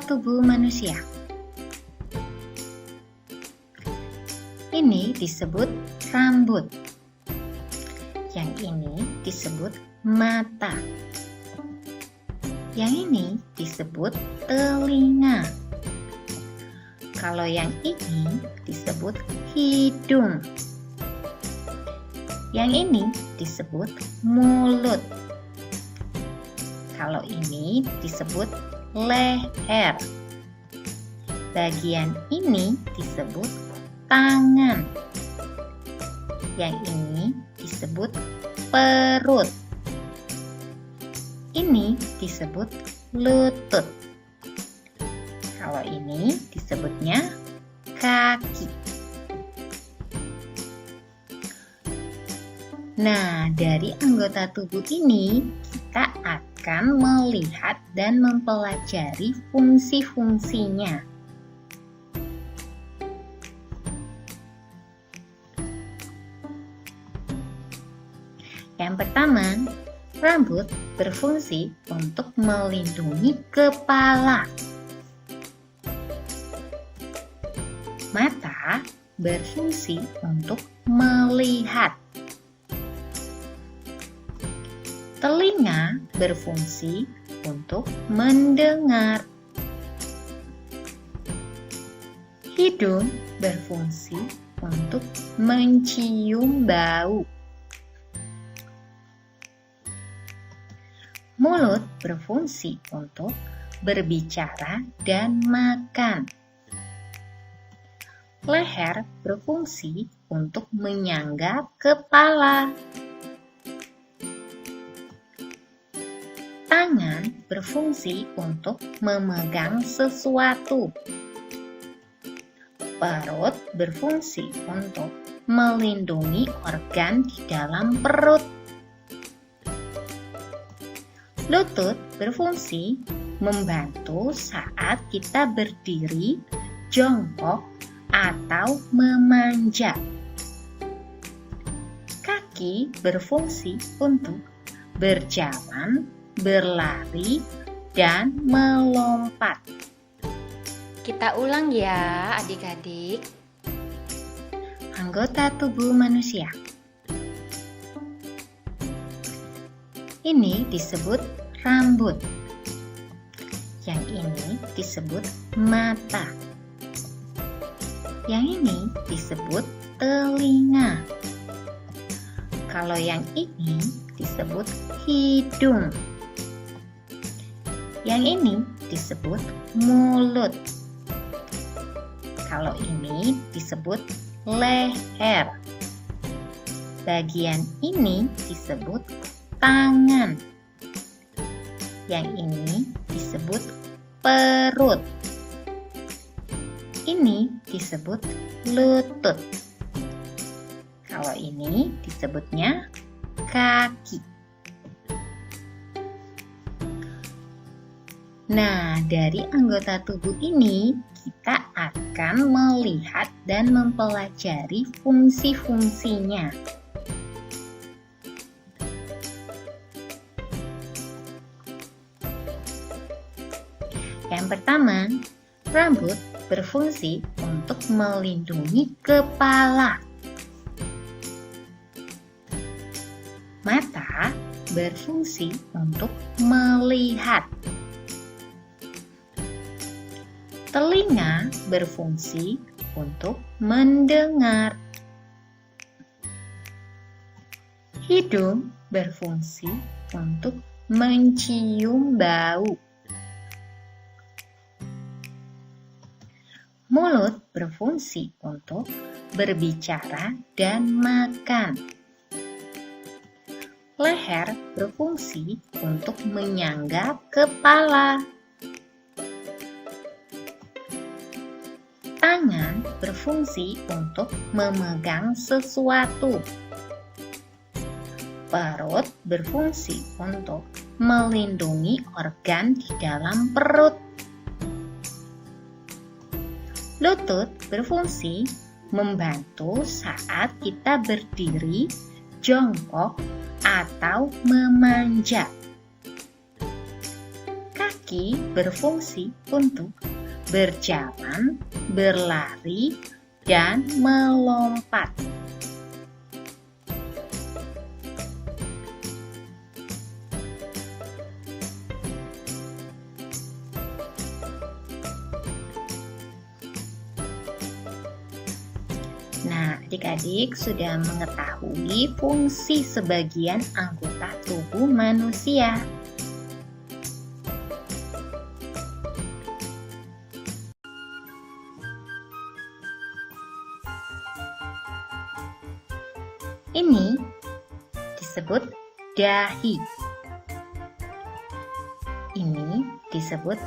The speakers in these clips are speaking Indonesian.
tubuh manusia. Ini disebut rambut. Yang ini disebut mata. Yang ini disebut telinga. Kalau yang ini disebut hidung. Yang ini disebut mulut. Kalau ini disebut leher. Bagian ini disebut tangan. Yang ini disebut perut. Ini disebut lutut. Kalau ini disebutnya kaki. Nah, dari anggota tubuh ini kita akan melihat dan mempelajari fungsi-fungsinya. Yang pertama, rambut berfungsi untuk melindungi kepala. Mata berfungsi untuk melihat. Telinga berfungsi untuk mendengar. Hidung berfungsi untuk mencium bau. Mulut berfungsi untuk berbicara dan makan. Leher berfungsi untuk menyangga kepala. Tangan berfungsi untuk memegang sesuatu. Perut berfungsi untuk melindungi organ di dalam perut. Lutut berfungsi membantu saat kita berdiri, jongkok, atau memanjat. Kaki berfungsi untuk berjalan, berlari, dan melompat. Kita ulang ya adik-adik. Anggota tubuh manusia. Ini disebut rambut. Yang ini disebut mata. Yang ini disebut telinga. Kalau yang ini disebut hidung. Yang ini disebut mulut. Kalau ini disebut leher. Bagian ini disebut tangan. Yang ini disebut perut. Ini disebut lutut. Kalau ini disebutnya kaki. Nah, dari anggota tubuh ini kita akan melihat dan mempelajari fungsi-fungsinya. Yang pertama, rambut berfungsi untuk melindungi kepala. Mata berfungsi untuk melihat. Telinga berfungsi untuk mendengar. Hidung berfungsi untuk mencium bau. Mulut berfungsi untuk berbicara dan makan. Leher berfungsi untuk menyangga kepala. Tangan berfungsi untuk memegang sesuatu. Perut berfungsi untuk melindungi organ di dalam perut. Lutut berfungsi membantu saat kita berdiri, jongkok, atau memanjat. Kaki Gigi berfungsi untuk berjalan, berlari, dan melompat. Nah, adik-adik sudah mengetahui fungsi sebagian anggota tubuh manusia. Ini disebut dahi. Ini disebut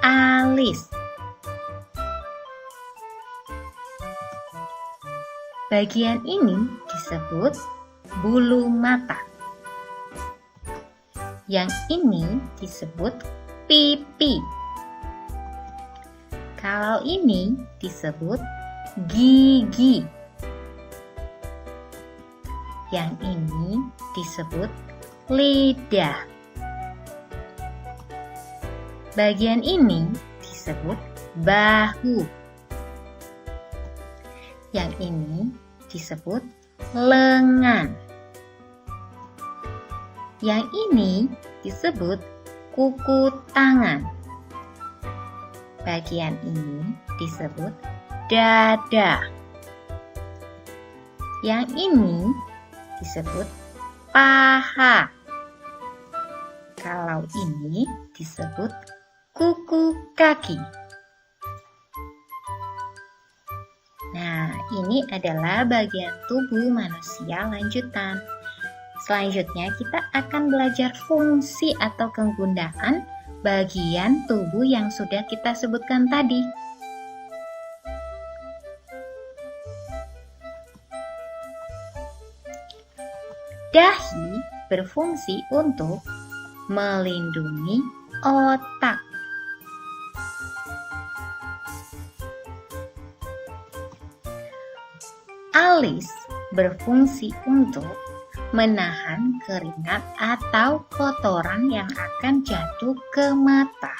alis. Bagian ini disebut bulu mata. Yang ini disebut pipi. Kalau ini disebut gigi. Yang ini disebut lidah. Bagian ini disebut bahu. Yang ini disebut lengan. Yang ini disebut kuku tangan. Bagian ini disebut dada. Yang ini disebut paha. Kalau ini disebut kuku kaki. Nah, ini adalah bagian tubuh manusia lanjutan. Selanjutnya kita akan belajar fungsi atau kegunaan bagian tubuh yang sudah kita sebutkan tadi. Dahi berfungsi untuk melindungi otak. Alis berfungsi untuk menahan keringat atau kotoran yang akan jatuh ke mata.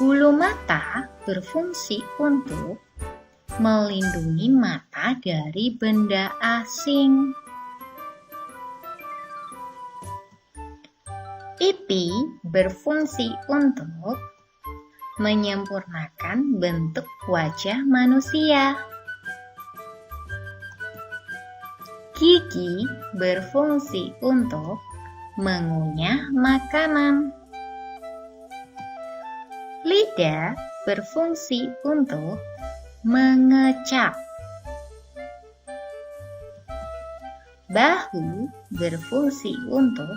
Bulu mata berfungsi untuk melindungi mata dari benda asing. Pipi berfungsi untuk menyempurnakan bentuk wajah manusia. Gigi berfungsi untuk mengunyah makanan. Lidah berfungsi untuk mengecap. Bahu berfungsi untuk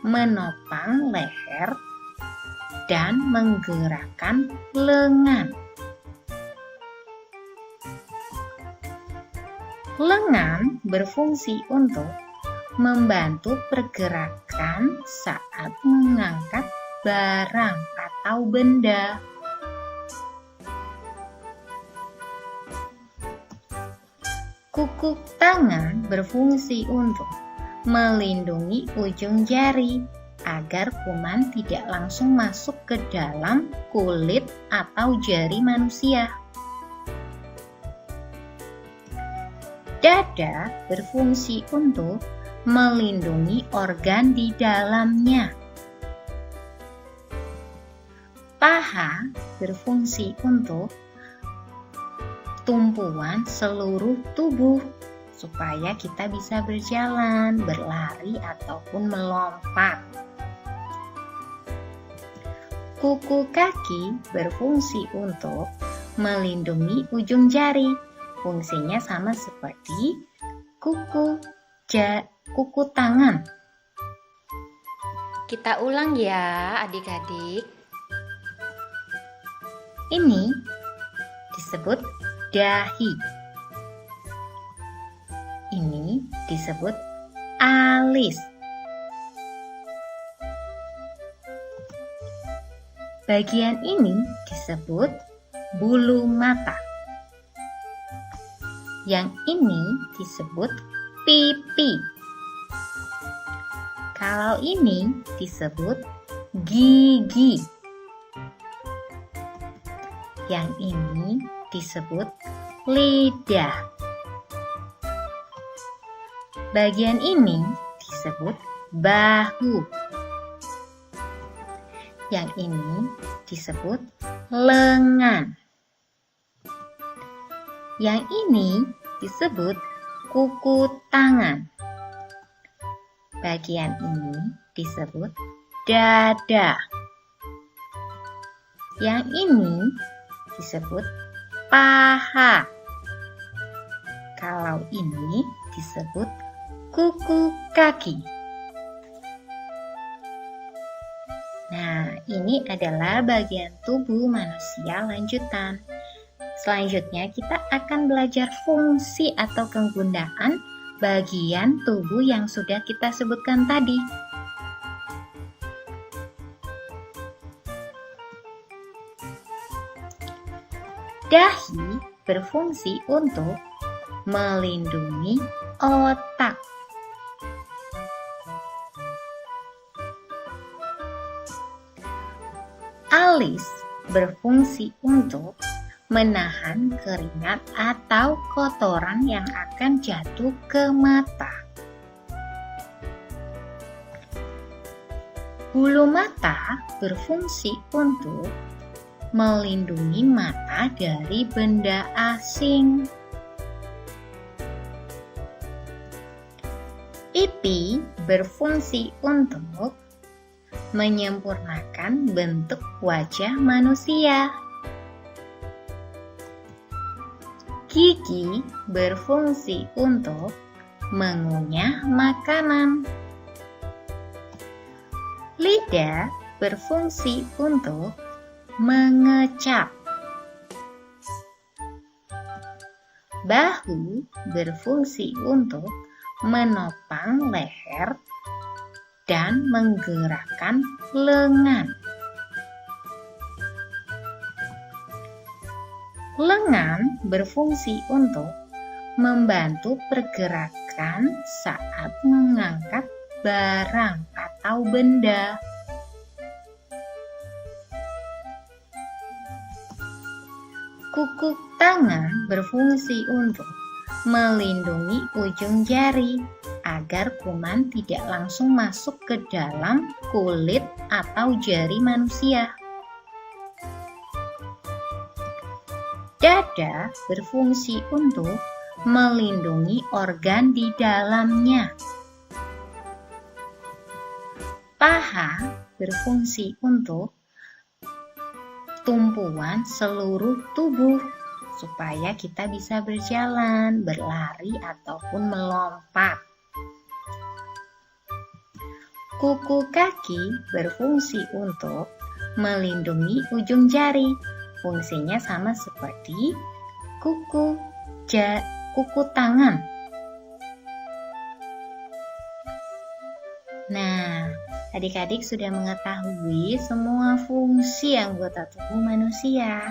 menopang leher dan menggerakkan lengan. Lengan berfungsi untuk membantu pergerakan saat mengangkat barang atau benda. Kuku tangan berfungsi untuk melindungi ujung jari agar kuman tidak langsung masuk ke dalam kulit atau jari manusia. Dada berfungsi untuk melindungi organ di dalamnya. Paha berfungsi untuk tumpuan seluruh tubuh supaya kita bisa berjalan, berlari, ataupun melompat. Kuku kaki berfungsi untuk melindungi ujung jari. Fungsinya sama seperti kuku tangan. Kita ulang ya adik-adik. Ini disebut dahi. Ini disebut alis. Bagian ini disebut bulu mata. Yang ini disebut pipi. Kalau ini disebut gigi. Yang ini disebut lidah. Bagian ini disebut bahu. Yang ini disebut lengan. Yang ini disebut kuku tangan. Bagian ini disebut dada. Yang ini disebut paha. Kalau ini disebut kuku kaki. Nah, ini adalah bagian tubuh manusia lanjutan. Selanjutnya kita akan belajar fungsi atau kegunaan bagian tubuh yang sudah kita sebutkan tadi. Dahi berfungsi untuk melindungi otak. Alis berfungsi untuk menahan keringat atau kotoran yang akan jatuh ke mata. Bulu mata berfungsi untuk melindungi mata dari benda asing. Pipi berfungsi untuk menyempurnakan bentuk wajah manusia. Gigi berfungsi untuk mengunyah makanan. Lidah berfungsi untuk mengecap. Bahu berfungsi untuk menopang leher dan menggerakkan lengan. Lengan berfungsi untuk membantu pergerakan saat mengangkat barang atau benda. Kuku tangan berfungsi untuk melindungi ujung jari agar kuman tidak langsung masuk ke dalam kulit atau jari manusia. Dada berfungsi untuk melindungi organ di dalamnya. Paha berfungsi untuk tumpuan seluruh tubuh supaya kita bisa berjalan, berlari, ataupun melompat. Kuku kaki berfungsi untuk melindungi ujung jari. Fungsinya sama seperti kuku tangan. Nah, adik-adik sudah mengetahui semua fungsi anggota tubuh manusia.